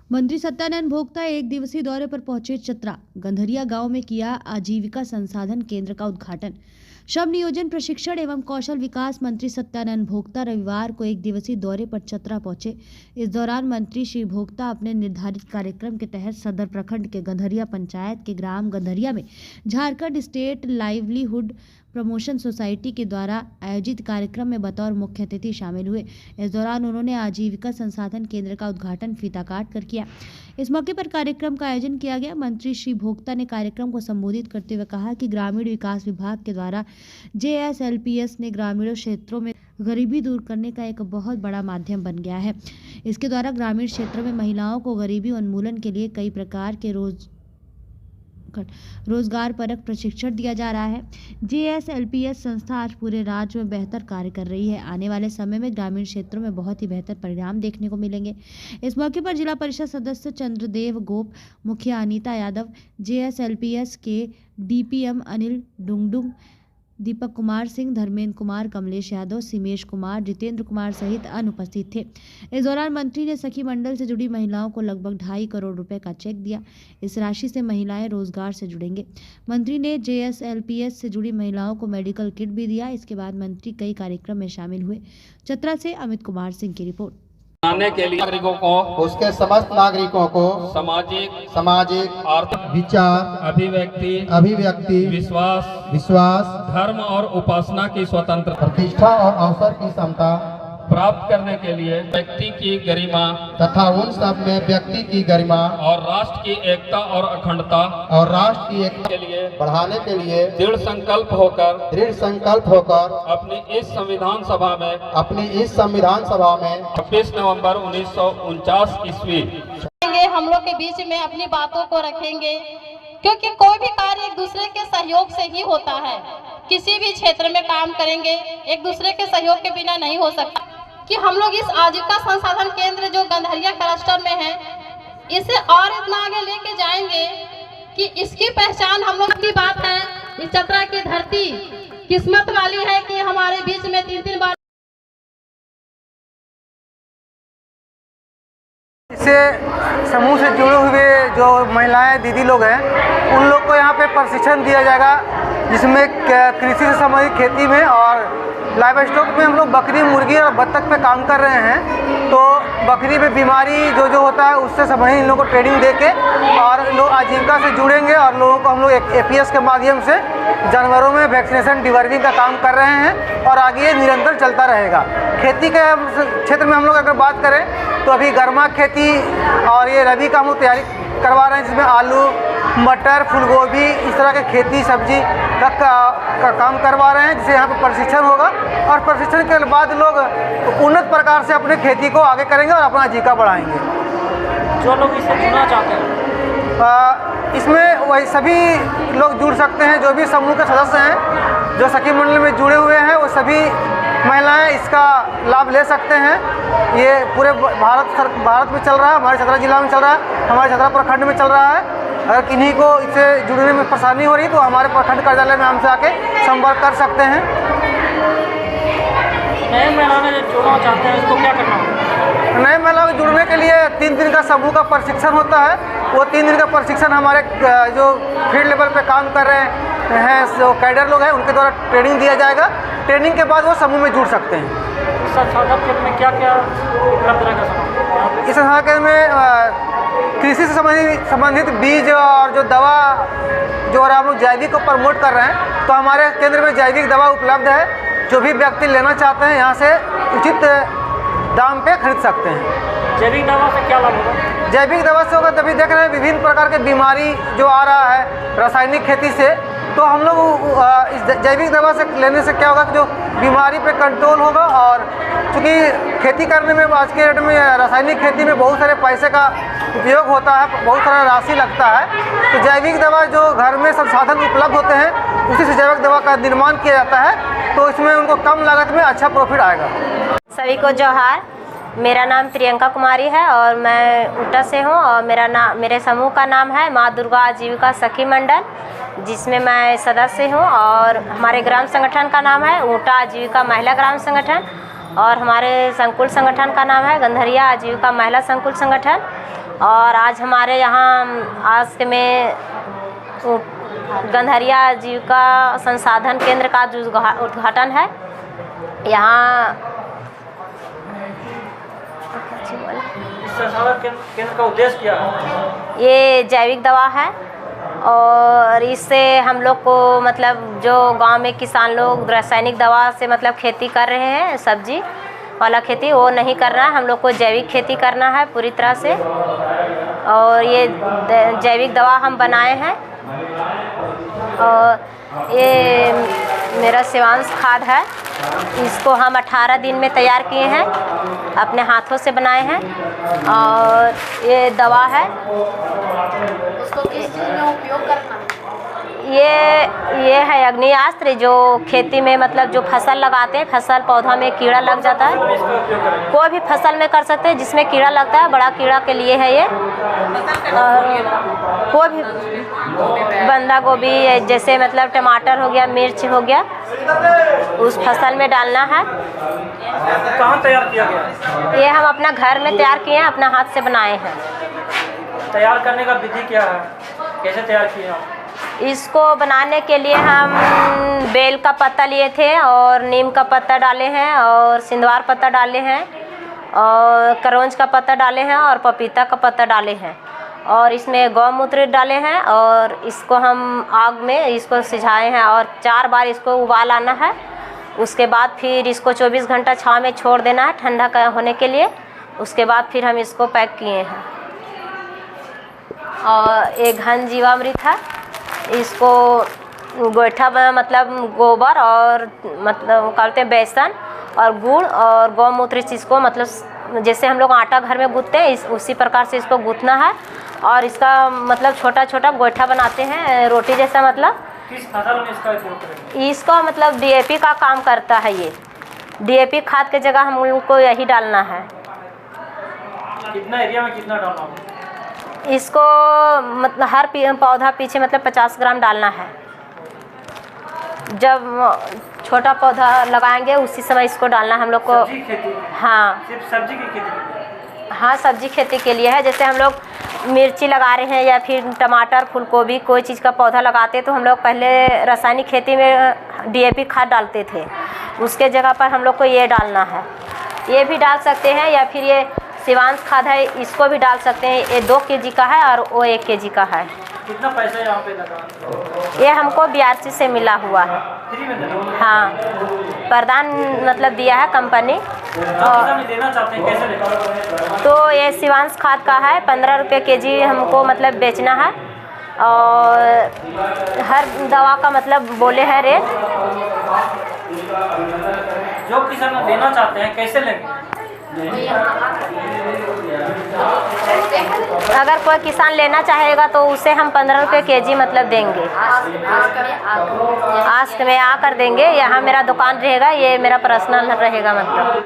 मंत्री सत्यानंद भोक्ता एक दिवसीय दौरे पर पहुंचे चतरा। गंधरिया गांव में किया आजीविका संसाधन केंद्र का उद्घाटन। श्रम नियोजन प्रशिक्षण एवं कौशल विकास मंत्री सत्यानंद भोक्ता रविवार को एक दिवसीय दौरे पर चतरा पहुंचे। इस दौरान मंत्री श्री भोक्ता अपने निर्धारित कार्यक्रम के तहत सदर प्रखंड के गंधरिया पंचायत के ग्राम गंधरिया में Jharkhand state livelihood promotion society के द्वारा आयोजित कार्यक्रम में बतौर मुख्य अतिथि शामिल हुए। इस दौरान उन्होंने आजीविका संसाधन केंद्र का उद्घाटन फीता काट कर किया। इस मौके पर कार्यक्रम का आयोजन किया गया। मंत्री श्री भोक्ता ने कार्यक्रम को संबोधित करते हुए कहा कि ग्रामीण विकास विभाग के द्वारा JSLPS ने ग्रामीण क्षेत्रों में गरीबी दूर करने का एक बहुत बड़ा माध्यम बन गया है। इसके द्वारा ग्रामीण क्षेत्रों में महिलाओं को गरीबी उन्मूलन के लिए कई प्रकार के रोजगार परक प्रशिक्षण दिया जा रहा है। JSLPS संस्था आज पूरे राज्य में बेहतर कार्य कर रही है। आने वाले समय में ग्रामीण क्षेत्रों में बहुत ही बेहतर परिणाम देखने को मिलेंगे। इस मौके पर जिला परिषद सदस्य चंद्रदेव गोप, मुखिया अनीता यादव, JSLPS के DPM अनिल डुंगडुंग, दीपक कुमार सिंह, धर्मेंद्र कुमार, कमलेश यादव, सिमेश कुमार, जितेंद्र कुमार सहित अन्य उपस्थित थे। इस दौरान मंत्री ने सखी मंडल से जुड़ी महिलाओं को लगभग 2.5 करोड़ रुपए का चेक दिया। इस राशि से महिलाएं रोजगार से जुड़ेंगे। मंत्री ने JSLPS से जुड़ी महिलाओं को मेडिकल किट भी दिया। इसके बाद मंत्री कई कार्यक्रम में शामिल हुए। चतरा से अमित कुमार सिंह की रिपोर्ट। बनाने के लिए नागरिकों को, उसके समस्त नागरिकों को सामाजिक आर्थिक विचार, अभिव्यक्ति, विश्वास, धर्म और उपासना की स्वतंत्रता, प्रतिष्ठा और अवसर की समता प्राप्त करने के लिए व्यक्ति की गरिमा तथा उन सब में व्यक्ति की गरिमा और राष्ट्र की एकता और अखंडता के लिए बढ़ाने के लिए दृढ़ संकल्प होकर अपनी इस संविधान सभा में 26 नवंबर 1949 ईस्वी हम लोग के बीच में अपनी बातों को रखेंगे, क्योंकि कोई भी कार्य एक दूसरे के सहयोग से ही होता है। किसी भी क्षेत्र में काम करेंगे एक दूसरे के सहयोग के बिना नहीं हो सकता। कि हम लोग इस आजीविका संसाधन केंद्र जो गंधरिया क्लस्टर में है, इसे और इतना आगे लेके जाएंगे कि इसकी पहचान हम लोग की बात है। इस चतरा की धरती किस्मत वाली है कि हमारे बीच में 3-3 बार इससे समूह से जुड़े हुए जो महिलाएं दीदी लोग हैं, उन लोग को यहाँ पे प्रशिक्षण दिया जाएगा, जिसमें कृषि से संबंधित खेती में और लाइव स्टॉक में हम लोग बकरी, मुर्गी और बत्तख पे काम कर रहे हैं। तो बकरी में बीमारी जो होता है उससे संबंधित इन लोगों को ट्रेनिंग देके और लोग आजीविका से जुड़ेंगे और लोगों को हम लोग APS के माध्यम से जानवरों में वैक्सीनेशन डिवर्मिंग का काम कर रहे हैं और आगे ये निरंतर चलता रहेगा। खेती के क्षेत्र में हम लोग अगर बात करें तो अभी गर्मा खेती और ये रबी का हम लोग तैयारी करवा रहे हैं, जिसमें आलू, मटर, फूलगोभी, इस तरह के खेती सब्जी का काम करवा रहे हैं, जिससे यहाँ पे प्रशिक्षण होगा और प्रशिक्षण के बाद लोग उन्नत प्रकार से अपने खेती को आगे करेंगे और अपना आजीविका बढ़ाएंगे। जो लोग इससे जुड़ना चाहते हैं इसमें वही सभी लोग जुड़ सकते हैं। जो भी समूह के सदस्य हैं जो सखी मंडल में जुड़े हुए हैं, वो सभी महिलाएं इसका लाभ ले सकते हैं। ये पूरे भारत में चल रहा है, हमारे चतरा जिला में चल रहा है, हमारे चतरा प्रखंड में चल रहा है। अगर किन्हीं को इससे जुड़ने में परेशानी हो रही तो हमारे प्रखंड कार्यालय में हमसे आके संपर्क कर सकते हैं। नए महिलाओं में जुड़ना चाहते हैं, इसको क्या करना होगा? नए महिलाओं को जुड़ने के लिए 3 दिन का समूह का प्रशिक्षण होता है। वो 3 दिन का प्रशिक्षण हमारे जो फील्ड लेवल पे काम कर रहे हैं जो कैडर लोग हैं, उनके द्वारा ट्रेनिंग दिया जाएगा। ट्रेनिंग के बाद वो समूह में जुड़ सकते हैं। संसाधन केंद्र में क्या क्या उपलब्ध रहेगा? इस संसाधन केंद्र में कृषि से संबंधित बीज और जो दवा जो हम लोग जैविक को प्रमोट कर रहे हैं, तो हमारे केंद्र में जैविक दवा उपलब्ध है। जो भी व्यक्ति लेना चाहते हैं यहाँ से उचित दाम पे खरीद सकते हैं। जैविक दवा से क्या लाभ होगा? जैविक दवा से होगा, तभी देख रहे हैं विभिन्न प्रकार के बीमारी जो आ रहा है रासायनिक खेती से, तो हम लोग इस जैविक दवा से लेने से क्या होगा कि जो बीमारी पे कंट्रोल होगा। और चूँकि खेती करने में आज के डेट में रासायनिक खेती में बहुत सारे पैसे का उपयोग होता है, बहुत सारा राशि लगता है, तो जैविक दवा जो घर में संसाधन उपलब्ध होते हैं उसी से जैविक दवा का निर्माण किया जाता है, तो इसमें उनको कम लागत में अच्छा प्रॉफिट आएगा। सभी को जोहार। मेरा नाम प्रियंका कुमारी है और मैं ऊटा से हूँ और मेरे समूह का नाम है माँ दुर्गा आजीविका सखी मंडल, जिसमें मैं सदस्य हूँ। और हमारे ग्राम संगठन का नाम है ऊटा आजीविका महिला ग्राम संगठन और हमारे संकुल संगठन का नाम है गंधरिया आजीविका महिला संकुल संगठन। और आज हमारे यहाँ आस्क में गंधरिया आजीविका संसाधन केंद्र का जो उद्घाटन है। यहाँ इस संसाधन केंद्र का उद्देश्य क्या है? ये जैविक दवा है और इससे हम लोग को मतलब जो गांव में किसान लोग रासायनिक दवा से मतलब खेती कर रहे हैं, सब्जी वाला खेती, वो नहीं करना है। हम लोग को जैविक खेती करना है पूरी तरह से। और ये जैविक दवा हम बनाए हैं और ये मेरा शिवांश खाद है। इसको हम 18 दिन में तैयार किए हैं, अपने हाथों से बनाए हैं। और ये दवा है, उसको किस चीज़ में उपयोग करना है? ये है अग्नियास्त्र, जो खेती में मतलब जो फसल लगाते हैं, फसल पौधा में कीड़ा लग जाता है, कोई भी फसल में कर सकते हैं जिसमें कीड़ा लगता है। बड़ा कीड़ा के लिए है ये। कोई भी बंदा गोभी, जैसे मतलब टमाटर हो गया, मिर्च हो गया, उस फसल में डालना है। कहाँ तैयार किया गया? ये हम अपना घर में तैयार किए हैं, अपना हाथ से बनाए हैं। तैयार करने का विधि क्या है, कैसे तैयार किए आप? इसको बनाने के लिए हम बेल का पत्ता लिए थे और नीम का पत्ता डाले हैं और सिंदवार पत्ता डाले हैं और करौंज का पत्ता डाले हैं और पपीता का पत्ता डाले हैं और इसमें गौमूत्र डाले हैं। और इसको हम आग में इसको सिझाए हैं और 4 बार इसको उबाल आना है। उसके बाद फिर इसको 24 घंटा छाँव में छोड़ देना है ठंडा होने के लिए। उसके बाद फिर हम इसको पैक किए हैं। और एक घन जीवामृत है, इसको गोईठा में मतलब गोबर और मतलब कहते हैं बेसन और गुड़ और गौमूत्र, इसको मतलब जैसे हम लोग आटा घर में गूँथते हैं उसी प्रकार से इसको गूँथना है। और इसका मतलब छोटा छोटा गोईठा बनाते हैं, रोटी जैसा। मतलब किस फसल में इसका उपयोग करेंगे? इसका मतलब डीएपी का काम करता है। ये डीएपी खाद की जगह हम लोग को यही डालना है। कितना एरिया में कितना डालना होगा? इसको मतलब हर पौधा पीछे मतलब 50 ग्राम डालना है। जब छोटा पौधा लगाएंगे उसी समय इसको डालना है हम लोग को। सब्जी खेती? हाँ, सिर्फ सब्जी की खेती के लिए? हाँ, सब्जी खेती के लिए है। जैसे हम लोग मिर्ची लगा रहे हैं या फिर टमाटर, फूलगोभी, कोई चीज़ का पौधा लगाते हैं तो हम लोग पहले रासायनिक खेती में डीएपी खाद डालते थे, उसके जगह पर हम लोग को ये डालना है। ये भी डाल सकते हैं या फिर ये शिवांश खाद है, इसको भी डाल सकते हैं। ये 2 केजी का है और वो 1 केजी का है। कितना पैसा यहाँ पे लगा? ये हमको BRC से मिला हुआ है। फ्री में देना? हाँ, प्रदान मतलब दिया है कंपनी। और देना चाहते हैं, कैसे लेना? तो ये शिवांश खाद का है, 15 रुपये केजी हमको मतलब बेचना है। और हर दवा का मतलब बोले हैं रेट। जो किसान लेना चाहते हैं कैसे लेंगे? अगर कोई किसान लेना चाहेगा तो उसे हम 15 रुपये केजी मतलब देंगे। आस्क में आकर देंगे। यहाँ मेरा दुकान रहेगा, ये मेरा पर्सनल रहेगा मतलब।